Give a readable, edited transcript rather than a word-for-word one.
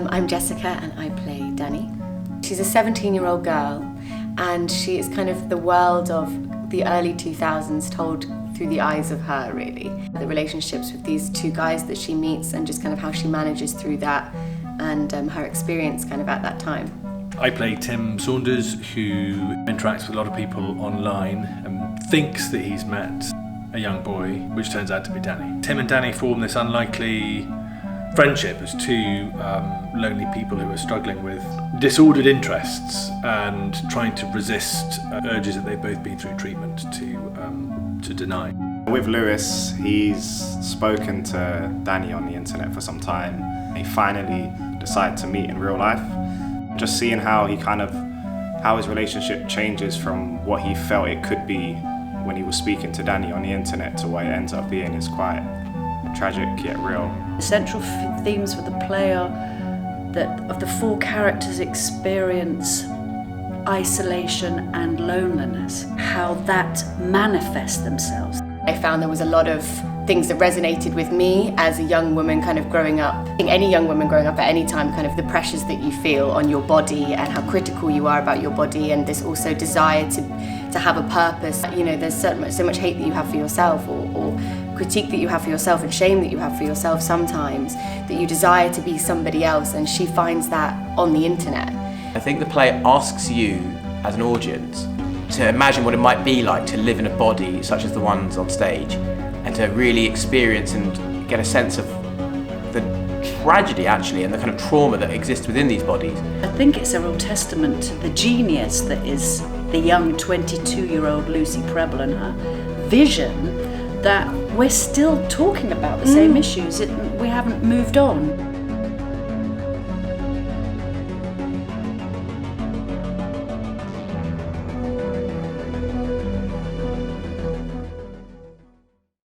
I'm Jessica and I play Dani. She's a 17-year-old girl and she is kind of the world of the early 2000s told through the eyes of her, really. The relationships with these two guys that she meets and just kind of how she manages through that and her experience kind of at that time. I play Tim Saunders, who interacts with a lot of people online and thinks that he's met a young boy, which turns out to be Dani. Tim and Dani form this unlikely friendship as two lonely people who are struggling with disordered interests and trying to resist urges that they've both been through treatment to deny. With Lewis, he's spoken to Dani on the internet for some time. He finally decided to meet in real life. Just seeing how his relationship changes from what he felt it could be when he was speaking to Dani on the internet to what it ends up being is quite tragic yet real. The central themes for the play are that of the four characters experience isolation and loneliness, how that manifests themselves. I found there was a lot of things that resonated with me as a young woman kind of growing up. I think any young woman growing up at any time, kind of the pressures that you feel on your body and how critical you are about your body, and this also desire to have a purpose. You know, there's so much hate that you have for yourself or critique that you have for yourself and shame that you have for yourself sometimes, that you desire to be somebody else, and she finds that on the internet. I think the play asks you as an audience to imagine what it might be like to live in a body such as the ones on stage, and to really experience and get a sense of the tragedy actually and the kind of trauma that exists within these bodies. I think it's a real testament to the genius that is the young 22-year-old Lucy Prebble and her vision that we're still talking about the same issues. We haven't moved on.